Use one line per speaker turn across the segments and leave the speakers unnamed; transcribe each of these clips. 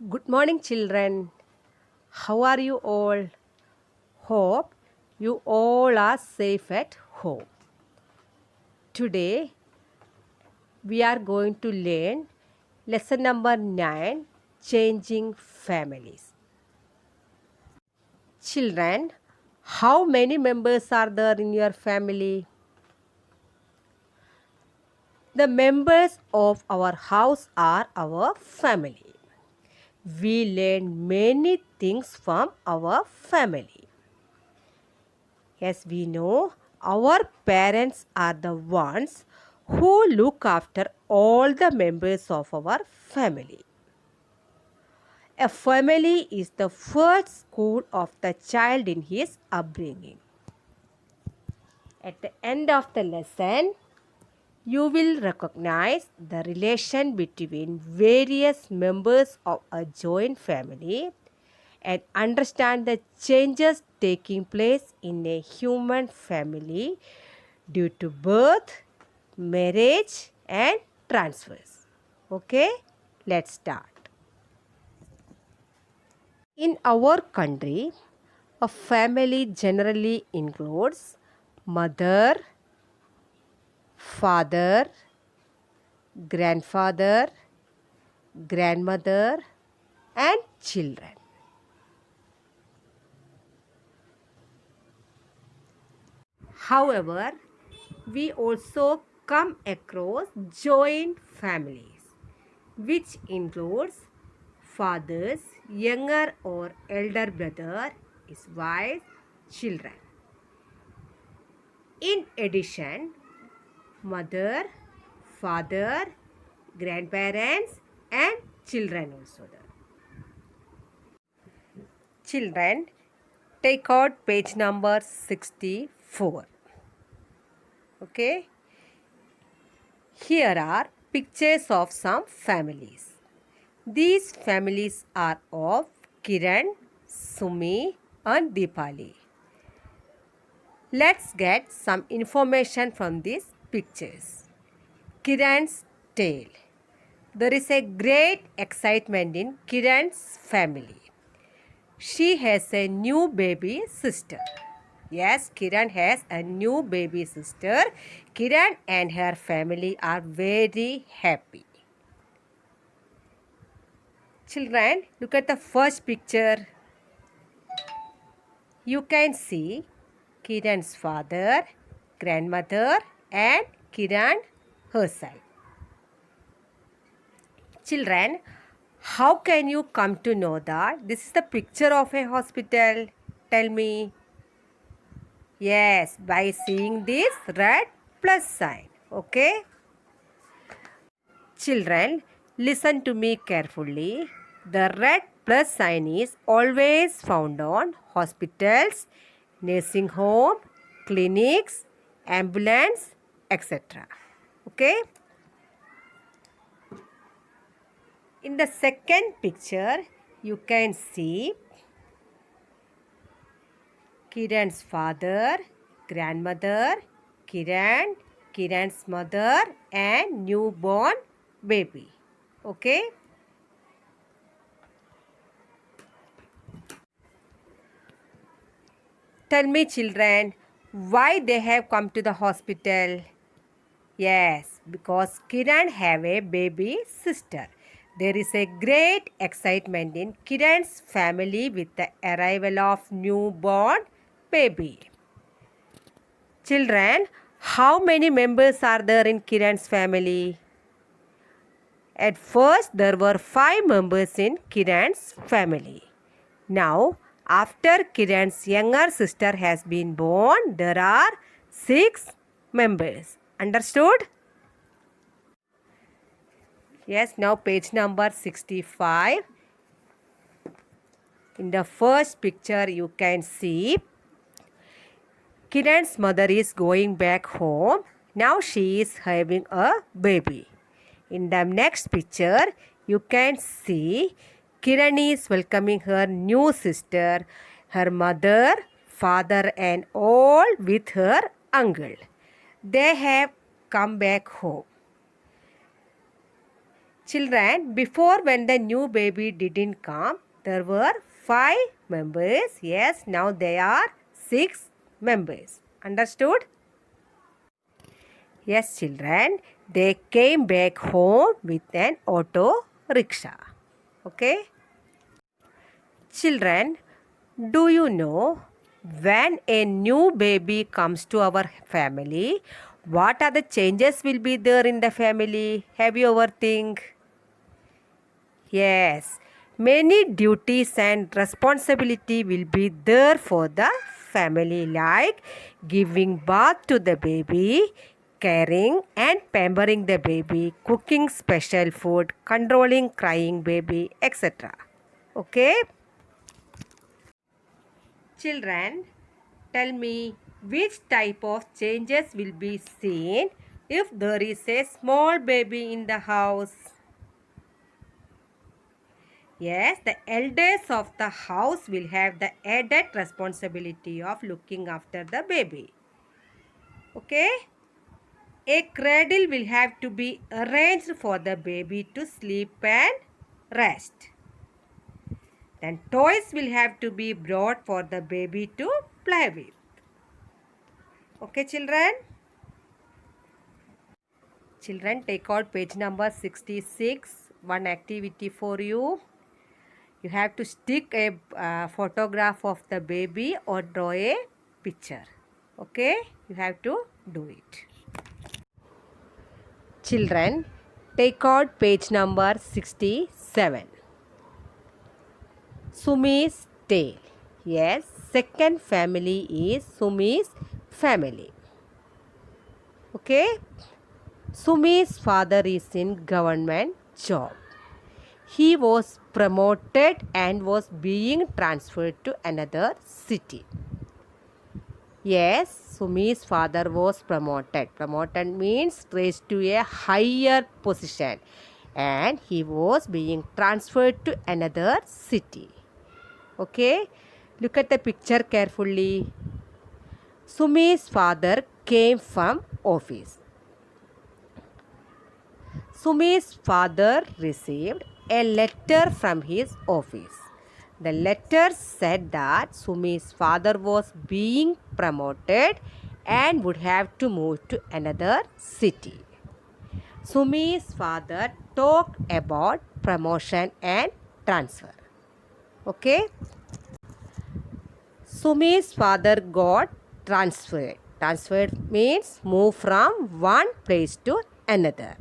Good morning, children. How are you all? Hope you all are safe at home. Today, we are going to learn lesson number 9, Changing Families. Children, how many members are there in your family? The members of our house are our family. We learn many things from our family. As we know, our parents are the ones who look after all the members of our family. A family is the first school of the child in his upbringing. At the end of the lesson, you will recognize the relation between various members of a joint family and understand the changes taking place in a human family due to birth, marriage, and transfers. Okay, let's start. In our country, a family generally includes mother, father, grandfather, grandmother, and children. However, we also come across joint families, which includes father's younger or elder brother, his wife, children. In addition, mother, father, grandparents, and children also there. Children, take out page number 64. Okay. Here are pictures of some families. These families are of Kiran, Sumi, and Deepali. Let's get some information from these pictures. Kiran's tale. There is a great excitement in Kiran's family. She has a new baby sister. Yes, Kiran has a new baby sister. Kiran and her family are very happy. Children, look at the first picture. You can see Kiran's father, grandmother, and Kiran herself. Children, how can you come to know that this is the picture of a hospital? Tell me. Yes, by seeing this red plus sign. Okay? Children, listen to me carefully. The red plus sign is always found on hospitals, nursing home, clinics, ambulance, etc. Okay? In the second picture, you can see Kiran's father, grandmother, Kiran, Kiran's mother, and newborn baby. Okay? Tell me, children, why they have come to the hospital? Yes, because Kiran have a baby sister. There is a great excitement in Kiran's family with the arrival of newborn baby. Children, how many members are there in Kiran's family? At first, there were 5 members in Kiran's family. Now, after Kiran's younger sister has been born, there are 6 members. Understood? Yes, now page number 65. In the first picture, you can see Kiran's mother is going back home. Now she is having a baby. In the next picture, you can see Kiran is welcoming her new sister, her mother, father, and all with her uncle. They have come back home. Children, before when the new baby didn't come, there were 5 members. Yes, now there are 6 members. Understood? Yes, children, they came back home with an auto rickshaw. Okay? Children, do you know when a new baby comes to our family, what are the changes will be there in the family? Have you ever think? Yes, many duties and responsibility will be there for the family like giving bath to the baby, caring and pampering the baby, cooking special food, controlling crying baby, etc. Okay? Children, tell me which type of changes will be seen if there is a small baby in the house. Yes, the elders of the house will have the added responsibility of looking after the baby. Okay? A cradle will have to be arranged for the baby to sleep and rest. Then toys will have to be brought for the baby to play with. Okay, children? Children, take out page number 66. One activity for you. You have to stick a photograph of the baby or draw a picture. Okay, you have to do it. Children, take out page number 67. Sumi's tale. Yes, second family is Sumi's family. Okay, Sumi's father is in government job. He was promoted and was being transferred to another city. Yes, Sumi's father was promoted. Promoted means raised to a higher position and he was being transferred to another city. Okay, look at the picture carefully. Sumi's father came from office. Sumi's father received a letter from his office. The letter said that Sumi's father was being promoted and would have to move to another city. Sumi's father talked about promotion and transfer. Okay? Sumi's father got transferred. Transferred means move from one place to another.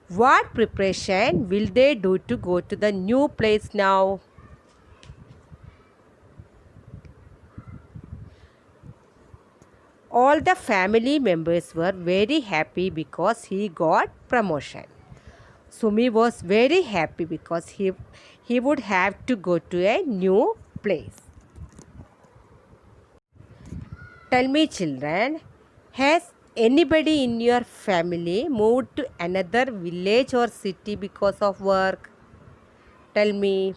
What preparation will they do to go to the new place now? All the family members were very happy because he got promotion. Sumi was very happy because he would have to go to a new place. Tell me, children, has anybody in your family moved to another village or city because of work? Tell me.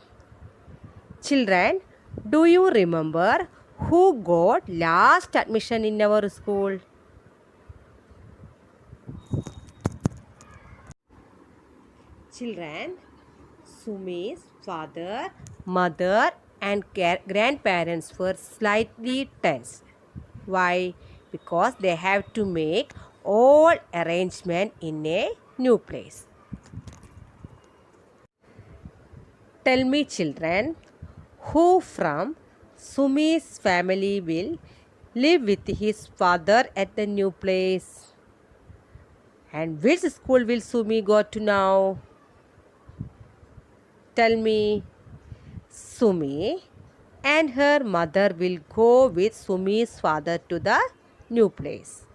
Children, do you remember who got last admission in our school? Children, Sumi's father, mother and grandparents were slightly tense. Why? Because they have to make all arrangement in a new place. Tell me, children, who from Sumi's family will live with his father at the new place? And which school will Sumi go to now? Tell me. Sumi and her mother will go with Sumi's father to the new place.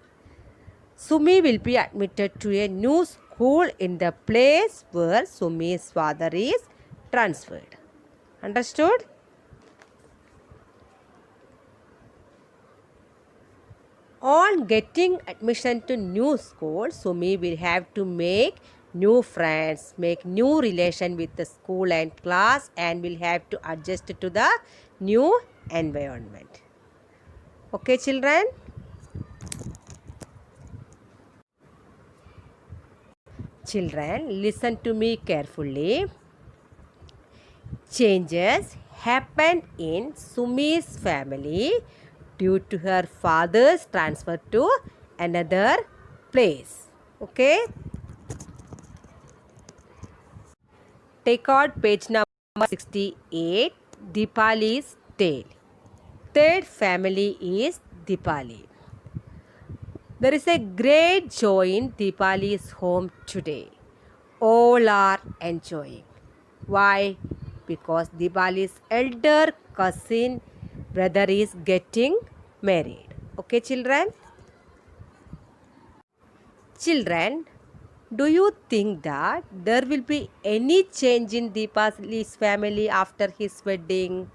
Sumi will be admitted to a new school in the place where Sumi's father is transferred. Understood? On getting admission to new school, Sumi will have to make new friends, make new relation with the school and class and will have to adjust to the new environment. Okay, children? Children, listen to me carefully. Changes happened in Sumi's family due to her father's transfer to another place. Okay? Take out page number 68, Dipali's tale. Third family is Dipali. There is a great joy in Dipali's home today. All are enjoying. Why? Because Dipali's elder cousin brother is getting married. Okay, children? Children, do you think that there will be any change in Dipali's family after his wedding?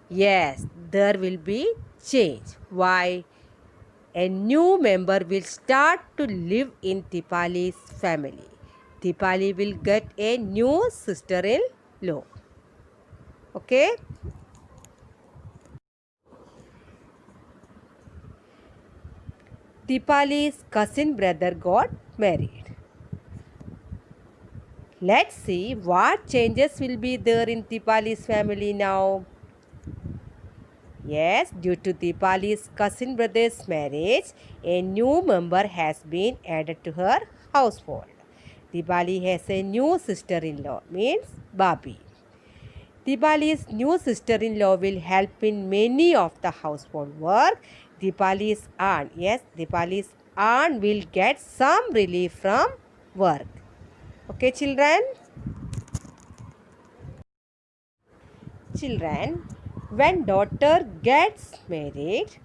Yes, there will be change. Why? A new member will start to live in Dipali's family. Dipali will get a new sister-in-law. Okay? Dipali's cousin brother got married. Let's see what changes will be there in Dipali's family now. Yes, due to Dipali's cousin brother's marriage, a new member has been added to her household. Dipali has a new sister-in-law, means Babi. Dipali's new sister-in-law will help in many of the household work. Dipali's aunt, yes, Dipali's aunt will get some relief from work. Okay, children? Children, when daughter gets married,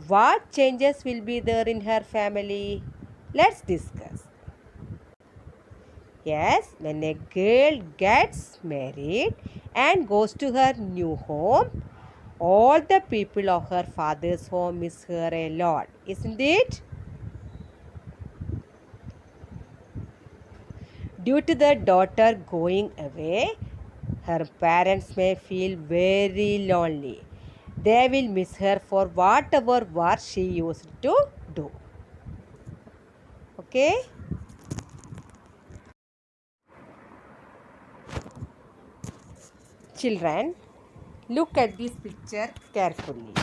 what changes will be there in her family? Let's discuss. Yes, when a girl gets married and goes to her new home, all the people of her father's home miss her a lot, isn't it? Due to the daughter going away, her parents may feel very lonely. They will miss her for whatever work she used to do. Okay? Children, look at this picture carefully.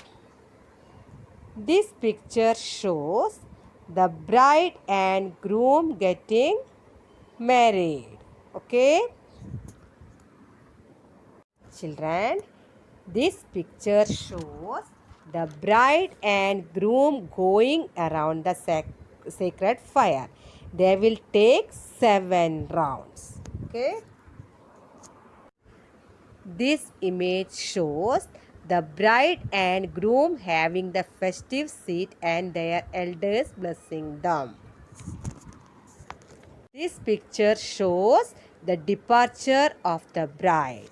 This picture shows the bride and groom getting married. Okay? Children, this picture shows the bride and groom going around the sacred fire. They will take 7 rounds. Okay? This image shows the bride and groom having the festive seat and their elders blessing them. This picture shows the departure of the bride.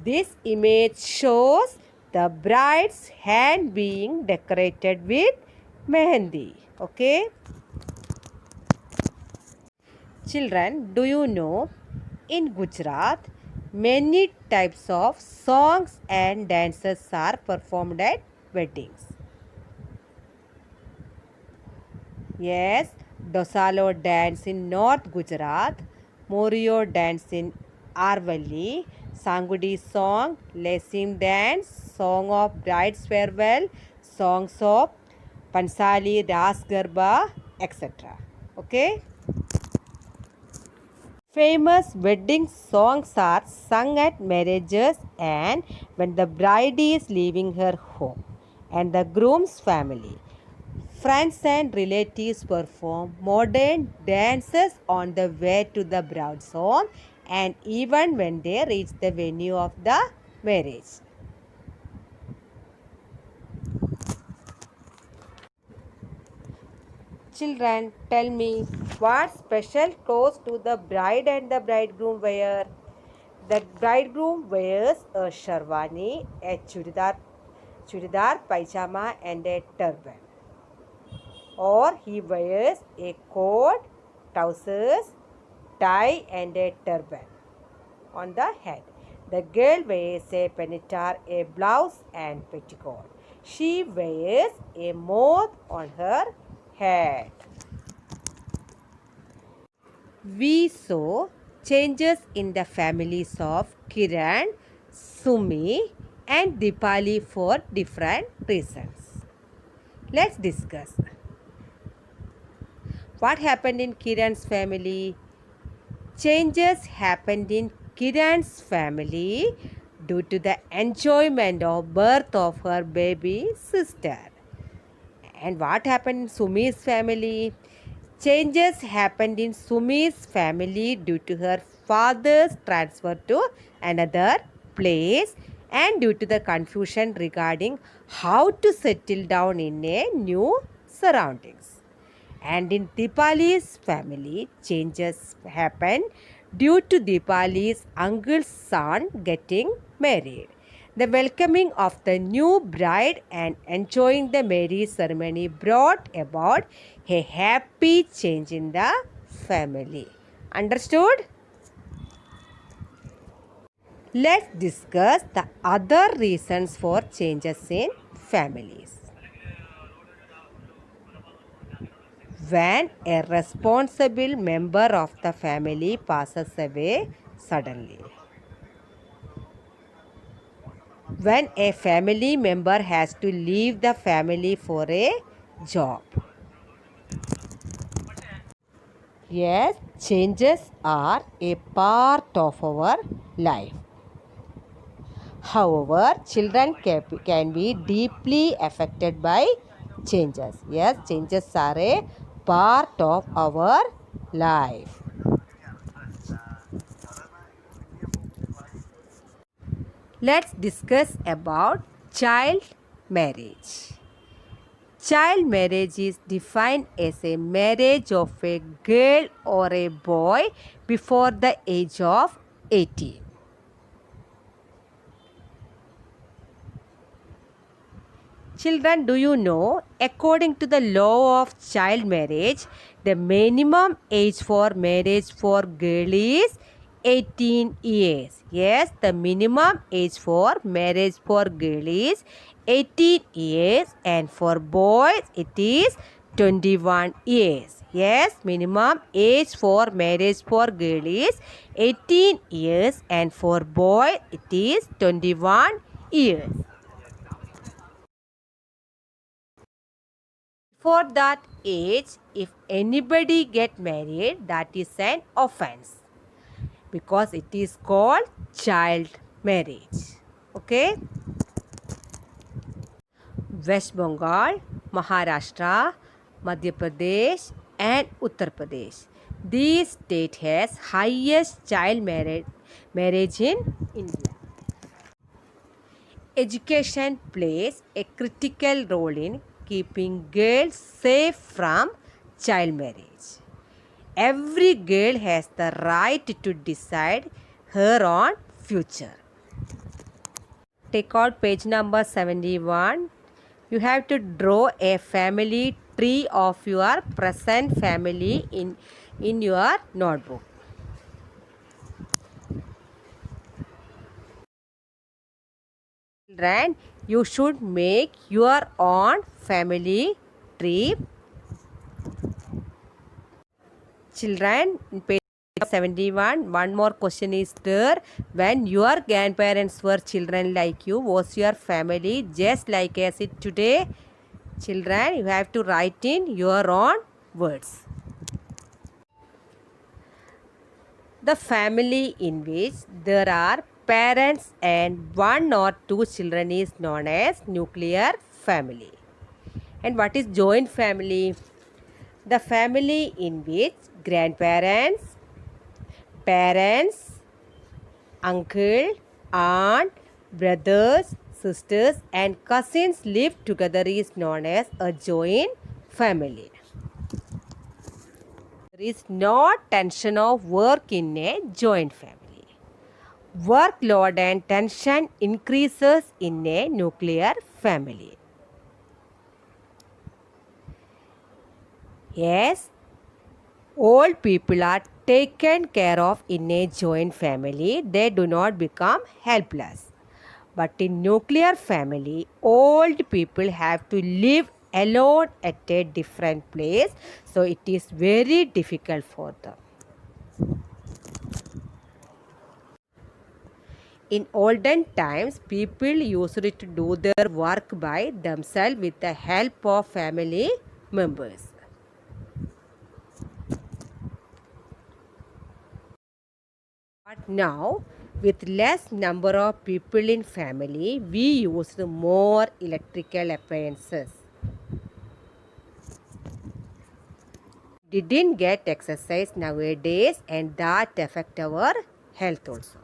This image shows the bride's hand being decorated with mehendi. Okay? Children, do you know in Gujarat many types of songs and dances are performed at weddings? Yes, Dosalo dance in North Gujarat, Morio dance in Arvalli, Sangudi song, Lesim dance, song of bride's farewell, songs of Pansali, Ras Garba, etc. Okay? Famous wedding songs are sung at marriages and when the bride is leaving her home and the groom's family. Friends and relatives perform modern dances on the way to the bride's home and even when they reach the venue of the marriage. Children, tell me what special clothes do the bride and the bridegroom wear? The bridegroom wears a sherwani, a churidar pajama and a turban. Or he wears a coat, trousers, tie and a turban on the head. The girl wears a penitar, a blouse and petticoat. She wears a moth on her head. We saw changes in the families of Kiran, Sumi, and Dipali for different reasons. Let's discuss. What happened in Kiran's family? Changes happened in Kiran's family due to the enjoyment of birth of her baby sister. And what happened in Sumi's family? Changes happened in Sumi's family due to her father's transfer to another place and due to the confusion regarding how to settle down in a new surroundings. And in Dipali's family, changes happened due to Dipali's uncle's son getting married. The welcoming of the new bride and enjoying the marriage ceremony brought about a happy change in the family. Understood? Let's discuss the other reasons for changes in families. When a responsible member of the family passes away suddenly. When a family member has to leave the family for a job. Yes, changes are a part of our life. However, children can be deeply affected by changes. Yes, changes are a part of our life. Let's discuss about child marriage. Child marriage is defined as a marriage of a girl or a boy before the age of 18. Children, do you know, according to the law of child marriage, the minimum age for marriage for girl is 18 years. Yes, the minimum age for marriage for girl is 18 years and for boys it is 21 years. Yes, minimum age for marriage for girl is 18 years and for boy it is 21 years. For that age, if anybody get married, that is an offense because it is called child marriage. Okay? West Bengal, Maharashtra, Madhya Pradesh and Uttar Pradesh. These state has highest child marriage in India. Education plays a critical role in keeping girls safe from child marriage. Every girl has the right to decide her own future. Take out page number 71. You have to draw a family tree of your present family in your notebook. Children, you should make your own family tree. Children, in page 71, one more question is there. When your grandparents were children like you, was your family just like as it today? Children, you have to write in your own words. The family in which there are parents and one or two children is known as nuclear family. And what is joint family? The family in which grandparents, parents, uncle, aunt, brothers, sisters and cousins live together is known as a joint family. There is no tension of work in a joint family. Workload and tension increases in a nuclear family. Yes, old people are taken care of in a joint family. They do not become helpless. But in nuclear family, old people have to live alone at a different place. So it is very difficult for them. In olden times, people used to do their work by themselves with the help of family members. But now, with less number of people in family, we use more electrical appliances. Didn't get exercise nowadays, and that affect our health also.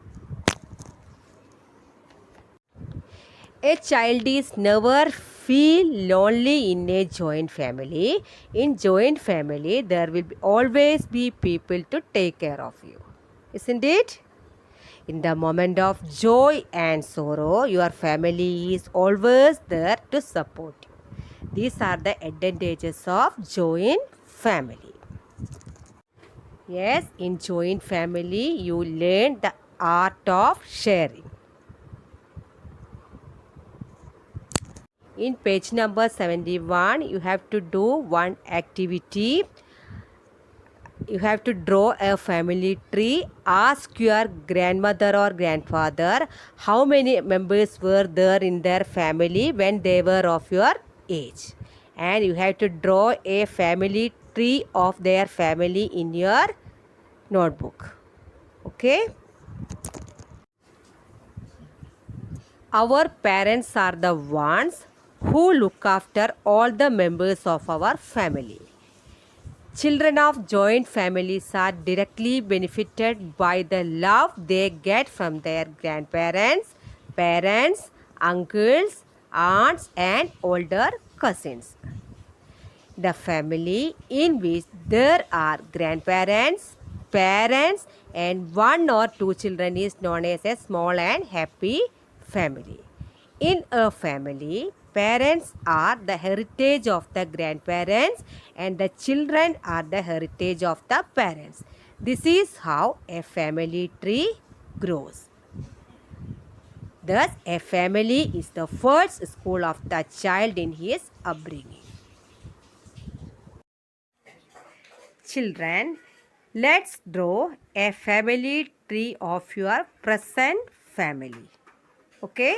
A child is never feel lonely in a joint family. In joint family, there will always be people to take care of you. Isn't it? In the moment of joy and sorrow, your family is always there to support you. These are the advantages of joint family. Yes, in joint family, you learn the art of sharing. In page number 71, you have to do one activity. You have to draw a family tree. Ask your grandmother or grandfather how many members were there in their family when they were of your age. And you have to draw a family tree of their family in your notebook. Okay? Our parents are the ones who look after all the members of our family. Children of joint families are directly benefited by the love they get from their grandparents, parents, uncles, aunts, and older cousins. The family in which there are grandparents, parents, and one or two children is known as a small and happy family. In a family, parents are the heritage of the grandparents and the children are the heritage of the parents. This is how a family tree grows. Thus, a family is the first school of the child in his upbringing. Children, let's draw a family tree of your present family. Okay?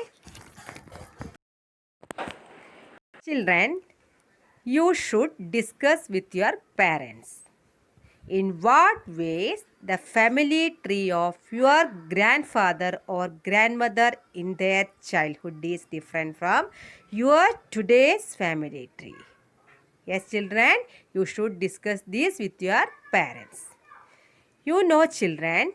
Children, you should discuss with your parents in what ways the family tree of your grandfather or grandmother in their childhood is different from your today's family tree. Yes, children, you should discuss this with your parents. You know, children,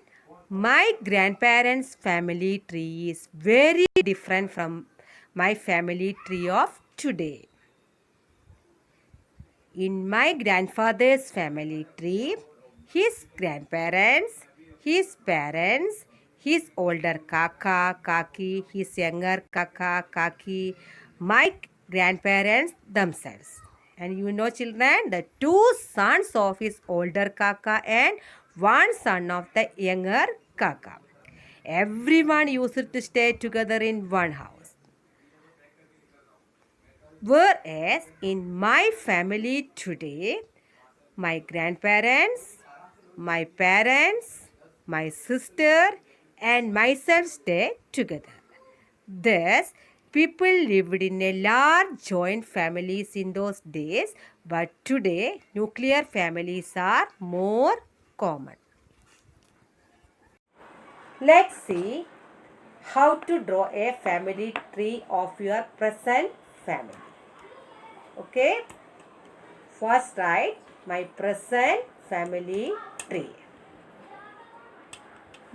my grandparents' family tree is very different from my family tree of today. In my grandfather's family tree, his grandparents, his parents, his older kaka, kaki, his younger kaka, kaki, my grandparents themselves. And you know, children, the two sons of his older kaka and one son of the younger kaka. Everyone used to stay together in one house. Whereas in my family today, my grandparents, my parents, my sister, and myself stay together. Thus, people lived in a large joint families in those days, but today nuclear families are more common. Let's see how to draw a family tree of your present family. Okay? First write my present family tree.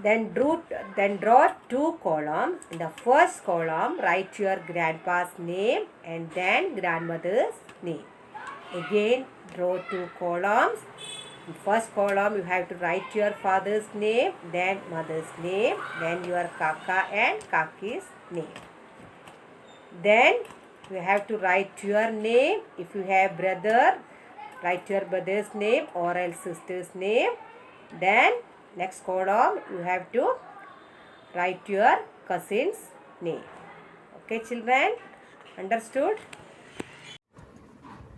Then draw two columns. In the first column, write your grandpa's name and then grandmother's name. Again, draw two columns. In first column, you have to write your father's name, then mother's name, then your kaka and kaki's name. Then you have to write your name. If you have brother, write your brother's name or else sister's name. Then next column you have to write your cousin's name. Okay, children? Understood?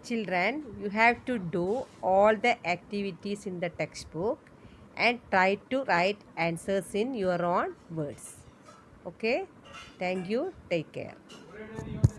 Children, you have to do all the activities in the textbook. and try to write answers in your own words. Okay? Thank you. Take care.